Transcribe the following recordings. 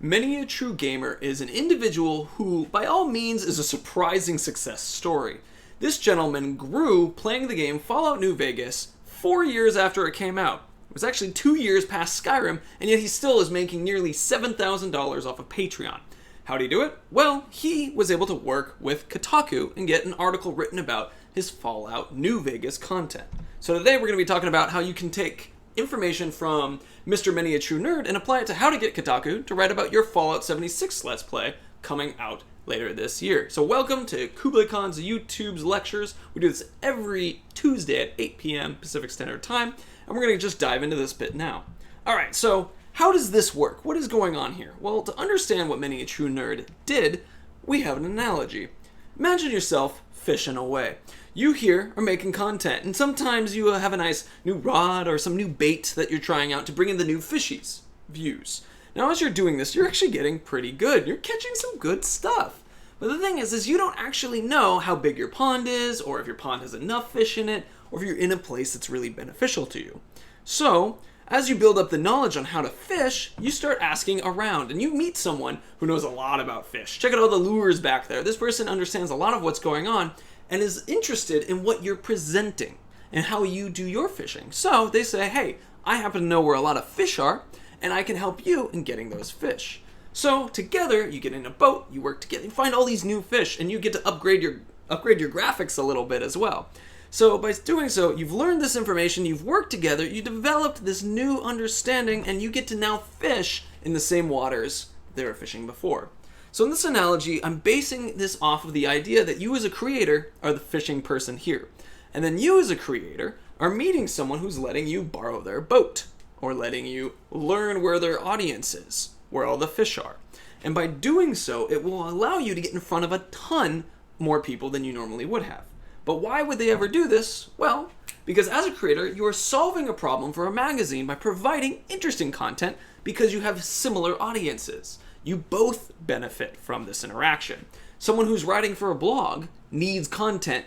Many a true gamer is an individual who, by all means, is a surprising success story. This gentleman grew playing the game Fallout New Vegas 4 years after it came out. It was actually 2 years past Skyrim, and yet he still is making nearly $7,000 off of Patreon. How'd he do it? Well, he was able to work with Kotaku and get an article written about his Fallout New Vegas content. So today we're going to be talking about how you can take information from Mr. Many a True Nerd and apply it to how to get Kotaku to write about your Fallout 76 Let's Play coming out later this year. So welcome to Kublai Khan's YouTube's lectures. We do this every Tuesday at 8 p.m. Pacific Standard Time, and we're going to just dive into this bit now. Alright, so how does this work? What is going on here? Well, to understand what Many a True Nerd did, we have an analogy. Imagine yourself fishing away. You here are making content, and sometimes you have a nice new rod or some new bait that you're trying out to bring in the new fishies views. Now, as you're doing this, you're actually getting pretty good. You're catching some good stuff. But the thing is you don't actually know how big your pond is, or if your pond has enough fish in it, or if you're in a place that's really beneficial to you. So, as you build up the knowledge on how to fish, you start asking around, and you meet someone who knows a lot about fish. Check out all the lures back there. This person understands a lot of what's going on, and is interested in what you're presenting and how you do your fishing. So they say, hey, I happen to know where a lot of fish are, and I can help you in getting those fish. So together, you get in a boat, you work together, you find all these new fish, and you get to upgrade your graphics a little bit as well. So by doing so, you've learned this information, you've worked together, you developed this new understanding, and you get to now fish in the same waters they were fishing before. So in this analogy, I'm basing this off of the idea that you as a creator are the fishing person here. And then you as a creator are meeting someone who's letting you borrow their boat, or letting you learn where their audience is, where all the fish are. And by doing so, it will allow you to get in front of a ton more people than you normally would have. But why would they ever do this? Well, because as a creator, you are solving a problem for a magazine by providing interesting content because you have similar audiences. You both benefit from this interaction. Someone who's writing for a blog needs content.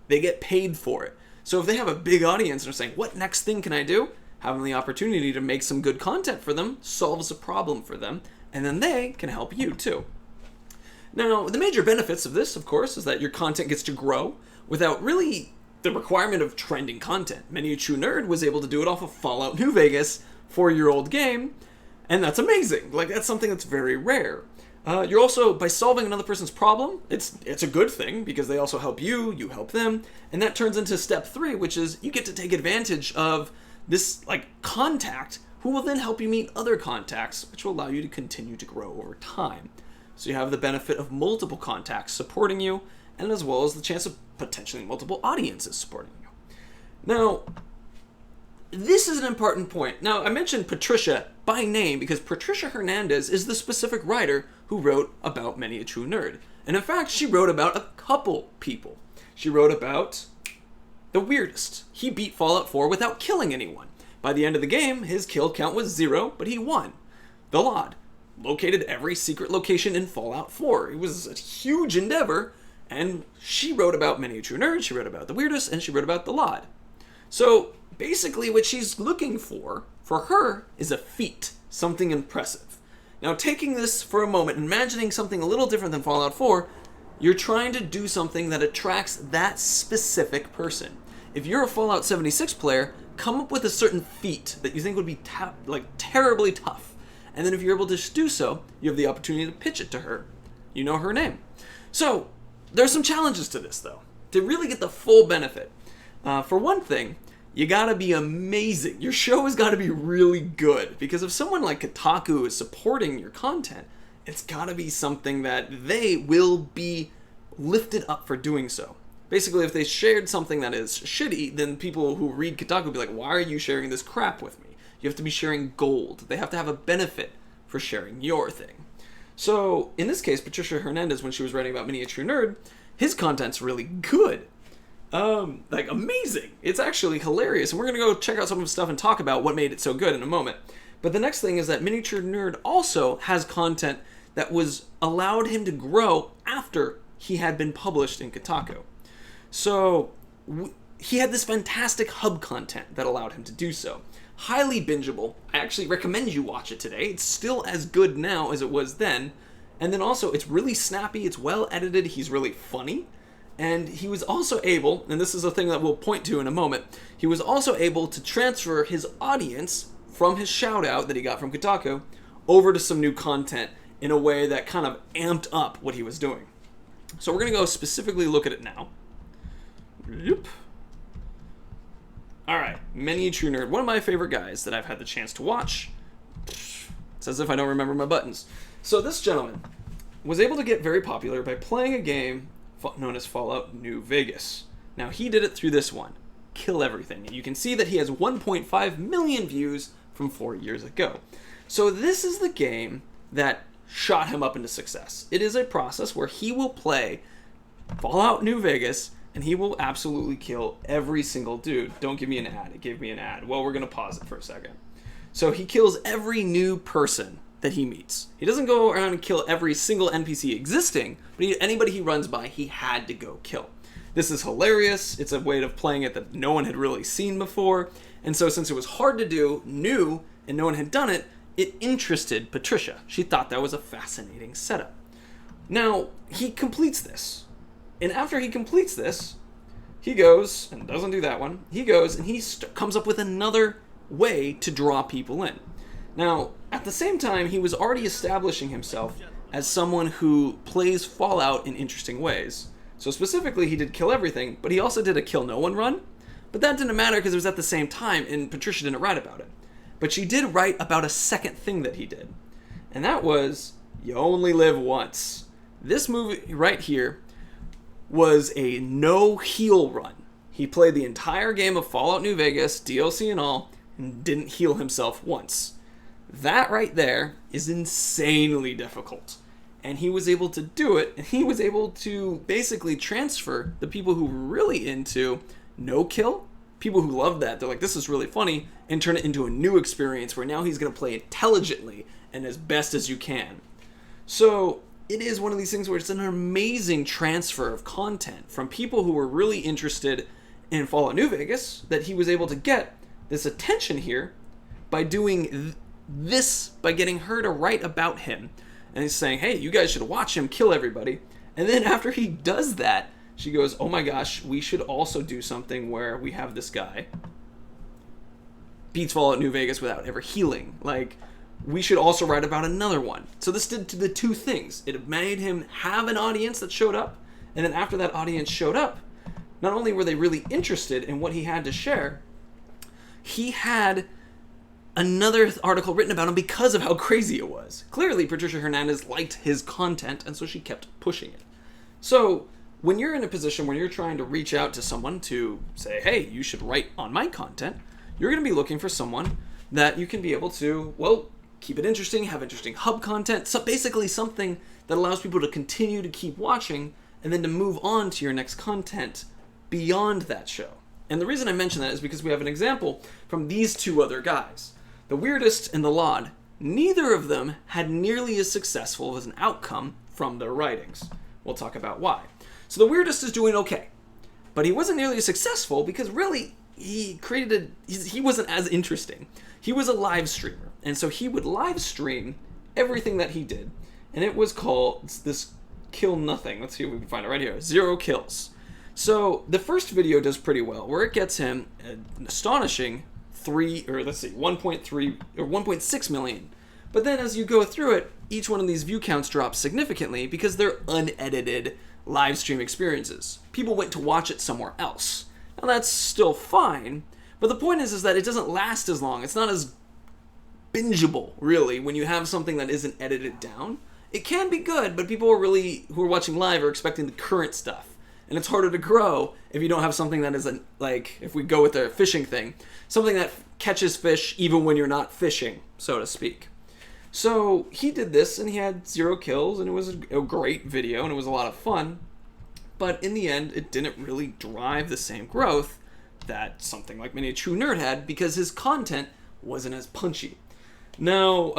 They get paid for it. So if they have a big audience and are saying, what next thing can I do? Having the opportunity to make some good content for them solves a problem for them, and then they can help you too. Now, the major benefits of this, of course, is that your content gets to grow without really the requirement of trending content. Many a True Nerd was able to do it off of Fallout New Vegas, 4-year-old game, and that's amazing. Like, that's something that's very rare. You're also, by solving another person's problem, it's a good thing because they also help you, you help them, and that turns into step 3, which is you get to take advantage of this contact who will then help you meet other contacts, which will allow you to continue to grow over time. So you have the benefit of multiple contacts supporting you, and as well as the chance of potentially multiple audiences supporting you. Now, this is an important point. Now, I mentioned Patricia by name because Patricia Hernandez is the specific writer who wrote about Many a True Nerd. And in fact, she wrote about a couple people. She wrote about the weirdest. He beat Fallout 4 without killing anyone. By the end of the game, his kill count was 0, but he won. The Lod located every secret location in Fallout 4. It was a huge endeavor, and she wrote about Many a True Nerd, she wrote about the weirdest, and she wrote about the Lod. So basically what she's looking for her, is a feat, something impressive. Now taking this for a moment, imagining something a little different than Fallout 4, you're trying to do something that attracts that specific person. If you're a Fallout 76 player, come up with a certain feat that you think would be terribly tough. And then if you're able to do so, you have the opportunity to pitch it to her. You know her name. So there's some challenges to this though, to really get the full benefit. For one thing, you gotta be amazing. Your show has gotta be really good, because if someone like Kotaku is supporting your content, it's gotta be something that they will be lifted up for doing so. Basically, if they shared something that is shitty, then people who read Kotaku will be like, why are you sharing this crap with me? You have to be sharing gold. They have to have a benefit for sharing your thing. So, in this case, Patricia Hernandez, when she was writing about Many a True Nerd, his content's really good. Amazing. It's actually hilarious, and we're going to go check out some of his stuff and talk about what made it so good in a moment. But the next thing is that Many a True Nerd also has content that was allowed him to grow after he had been published in Kotaku. So he had this fantastic hub content that allowed him to do so. Highly bingeable. I actually recommend you watch it today. It's still as good now as it was then. And then also, it's really snappy, it's well edited, he's really funny. And he was also able, and this is a thing that we'll point to in a moment, he was also able to transfer his audience from his shout out that he got from Kotaku over to some new content in a way that kind of amped up what he was doing. So we're going to go specifically look at it now. Yep. Alright, Many a True Nerd, one of my favorite guys that I've had the chance to watch. It's as if I don't remember my buttons. So this gentleman was able to get very popular by playing a game known as Fallout New Vegas. Now he did it through this one, Kill Everything. And you can see that he has 1.5 million views from 4 years ago. So this is the game that shot him up into success. It is a process where he will play Fallout New Vegas and he will absolutely kill every single dude. Don't give me an ad. It gave me an ad. Well, we're going to pause it for a second. So he kills every new person that he meets. He doesn't go around and kill every single NPC existing, but anybody he runs by, he had to go kill. This is hilarious. It's a way of playing it that no one had really seen before. And so since it was hard to do, new, and no one had done it, it interested Patricia. She thought that was a fascinating setup. Now, he completes this. And after he completes this, he goes, and doesn't do that one, he goes and he comes up with another way to draw people in. Now, at the same time, he was already establishing himself as someone who plays Fallout in interesting ways. So specifically, he did Kill Everything, but he also did a Kill No One run. But that didn't matter because it was at the same time, and Patricia didn't write about it. But she did write about a second thing that he did. And that was, You Only Live Once. This movie right here was a no-heal run. He played the entire game of Fallout New Vegas, DLC and all, and didn't heal himself once. That right there is insanely difficult. And he was able to do it, and he was able to basically transfer the people who were really into no-kill, people who loved that, they're like, this is really funny, and turn it into a new experience where now he's going to play intelligently and as best as you can. So it is one of these things where it's an amazing transfer of content from people who were really interested in Fallout New Vegas, that he was able to get this attention here by doing this, by getting her to write about him. And he's saying, hey, you guys should watch him kill everybody. And then after he does that, she goes, oh my gosh, we should also do something where we have this guy beats Fallout New Vegas without ever healing. Like, we should also write about another one. So this did the two things. It made him have an audience that showed up, and then after that audience showed up, not only were they really interested in what he had to share, he had another article written about him because of how crazy it was. Clearly, Patricia Hernandez liked his content, and so she kept pushing it. So when you're in a position where you're trying to reach out to someone to say, hey, you should write on my content, you're going to be looking for someone that you can be able to, well, keep it interesting, have interesting hub content, so basically something that allows people to continue to keep watching and then to move on to your next content beyond that show. And the reason I mention that is because we have an example from these two other guys. The Weirdest and the Lod, neither of them had nearly as successful as an outcome from their writings. We'll talk about why. So the Weirdest is doing okay, but he wasn't nearly as successful because really he wasn't as interesting. He was a live streamer, and so he would live stream everything that he did, and it was called this Kill Nothing. Let's see if we can find it right here. 0 kills. So the first video does pretty well, where it gets him an astonishing 1.3 or 1.6 million. But then as you go through it, each one of these view counts drops significantly because they're unedited live stream experiences. People went to watch it somewhere else. Now that's still fine, but the point is that it doesn't last as long. It's not as bingeable, really, when you have something that isn't edited down. It can be good, but people who are watching live are expecting the current stuff. And it's harder to grow if you don't have something that isn't, like, if we go with the fishing thing, something that catches fish even when you're not fishing, so to speak. So he did this, and he had 0 kills, and it was a great video, and it was a lot of fun. But in the end, it didn't really drive the same growth that something like Many a True Nerd had, because his content wasn't as punchy. Now,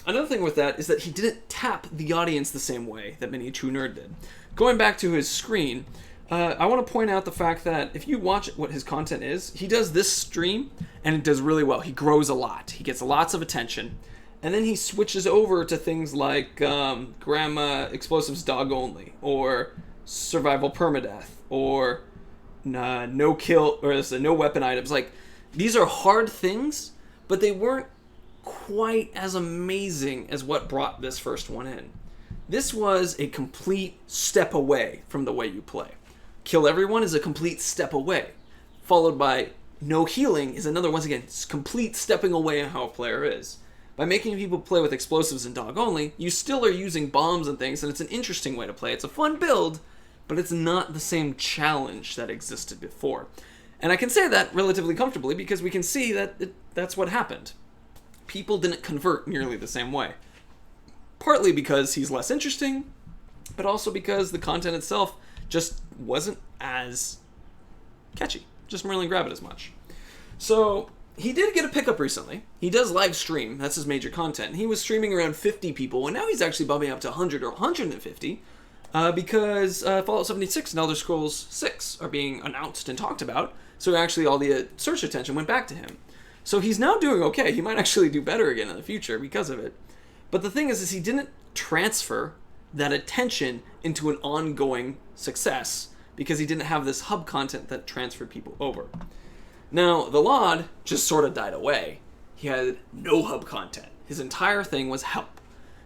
another thing with that is that he didn't tap the audience the same way that Many a True Nerd did. Going back to his screen, I want to point out the fact that if you watch what his content is, he does this stream and it does really well. He grows a lot. He gets lots of attention. And then he switches over to things like Grandma Explosives Dog Only, or Survival Permadeath, or No Kill, or No Weapon Items. Like, these are hard things, but they weren't quite as amazing as what brought this first one in. This was a complete step away from the way you play. Kill Everyone is a complete step away, followed by No Healing is another, once again, complete stepping away on how a player is. By making people play with explosives and dog only, you still are using bombs and things, and it's an interesting way to play. It's a fun build, but it's not the same challenge that existed before. And I can say that relatively comfortably because we can see that that's what happened. People didn't convert nearly the same way. Partly because he's less interesting, but also because the content itself just wasn't as catchy. Just really grab it as much. So he did get a pickup recently. He does live stream. That's his major content. He was streaming around 50 people, and now he's actually bumping up to 100 or 150 because Fallout 76 and Elder Scrolls 6 are being announced and talked about. So actually all the search attention went back to him. So he's now doing okay. He might actually do better again in the future because of it. But the thing is he didn't transfer that attention into an ongoing success because he didn't have this hub content that transferred people over. Now, the LOD just sort of died away. He had no hub content. His entire thing was help.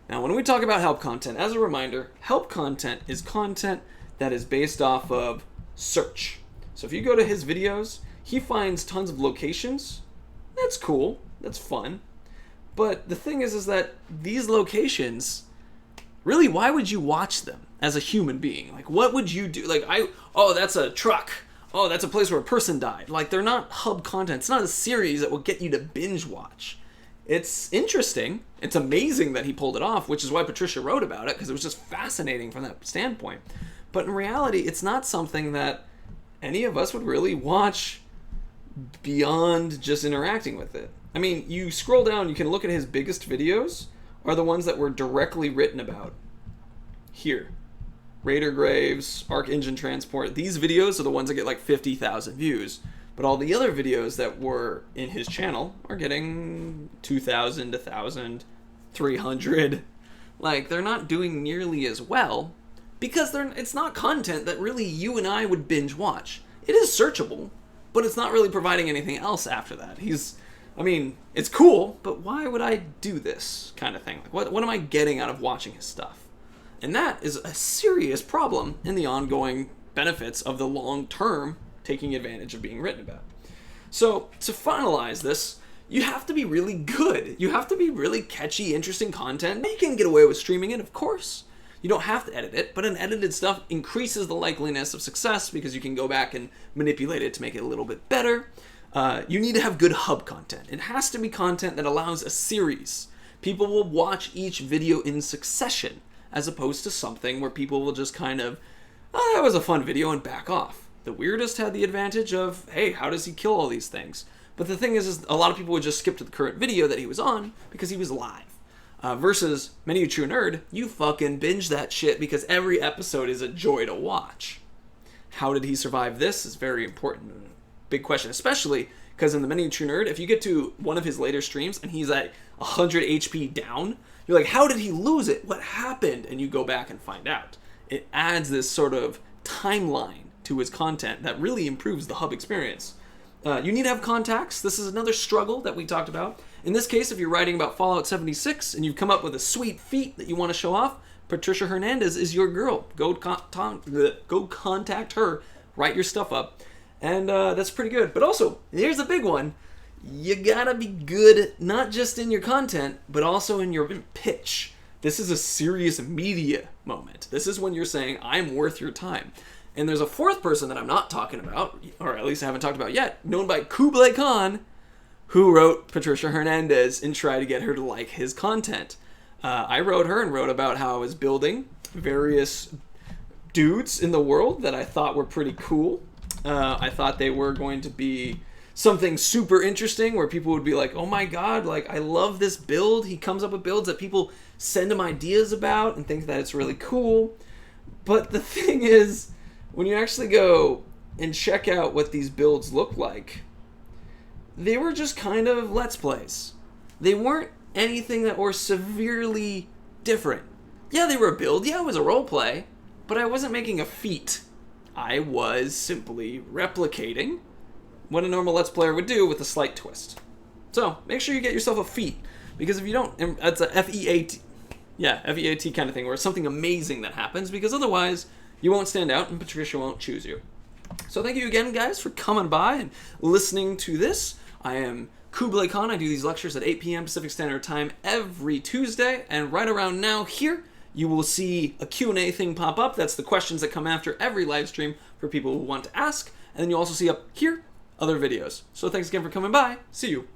Now, when we talk about help content, as a reminder, help content is content that is based off of search. So if you go to his videos, he finds tons of locations. That's cool. That's fun. But the thing is that these locations, really, why would you watch them as a human being? Like, what would you do? Like, oh, that's a truck. Oh, that's a place where a person died. Like, they're not hub content. It's not a series that will get you to binge watch. It's interesting. It's amazing that he pulled it off, which is why Patricia wrote about it, because it was just fascinating from that standpoint. But in reality, it's not something that any of us would really watch beyond just interacting with it. I mean, you scroll down, you can look at his biggest videos are the ones that were directly written about. Here. Raider Graves, Arc Engine Transport. These videos are the ones that get like 50,000 views. But all the other videos that were in his channel are getting 2,000, 1,000, 300. Like, they're not doing nearly as well because it's not content that really you and I would binge watch. It is searchable, but it's not really providing anything else after that. It's cool, but why would I do this kind of thing? Like, what am I getting out of watching his stuff? And that is a serious problem in the ongoing benefits of the long-term taking advantage of being written about. So, to finalize this, you have to be really good. You have to be really catchy, interesting content. You can get away with streaming it, of course. You don't have to edit it, but unedited stuff increases the likeliness of success because you can go back and manipulate it to make it a little bit better. You need to have good hub content. It has to be content that allows a series. People will watch each video in succession, as opposed to something where people will just kind of, oh, that was a fun video, and back off. The Weirdest had the advantage of, hey, how does he kill all these things? But the thing is a lot of people would just skip to the current video that he was on because he was live. Versus Many a True Nerd, you fucking binge that shit because every episode is a joy to watch. How did he survive this is very important. Big question, especially because in the Many a True Nerd, if you get to one of his later streams and he's at 100 HP down, you're like, how did he lose it? What happened? And you go back and find out. It adds this sort of timeline to his content that really improves the hub experience. You need to have contacts. This is another struggle that we talked about. In this case, if you're writing about Fallout 76 and you've come up with a sweet feat that you want to show off, Patricia Hernandez is your girl. Go contact her, write your stuff up, and that's pretty good. But also, here's a big one. You gotta be good, not just in your content, but also in your pitch. This is a serious media moment. This is when you're saying, I'm worth your time. And there's a fourth person that I'm not talking about, or at least I haven't talked about yet, known by Kublai Khan, who wrote Patricia Hernandez and tried to get her to like his content. I wrote her and wrote about how I was building various dudes in the world that I thought were pretty cool. I thought they were going to be something super interesting where people would be like, oh my god, like, I love this build. He comes up with builds that people send him ideas about and think that it's really cool. But the thing is, when you actually go and check out what these builds look like, they were just kind of Let's Plays. They weren't anything that were severely different. Yeah, they were a build. Yeah, it was a role play. But I wasn't making a feat. I was simply replicating what a normal Let's Player would do with a slight twist. So, make sure you get yourself a feat. Because if you don't, it's a F-E-A-T. Yeah, F-E-A-T kind of thing, where it's something amazing that happens, because otherwise, you won't stand out and Patricia won't choose you. So thank you again, guys, for coming by and listening to this. I am Kublai Khan. I do these lectures at 8 p.m. Pacific Standard Time every Tuesday, and right around now here, you will see a Q&A thing pop up. That's the questions that come after every live stream for people who want to ask, and then you'll also see up here other videos. So thanks again for coming by. See you.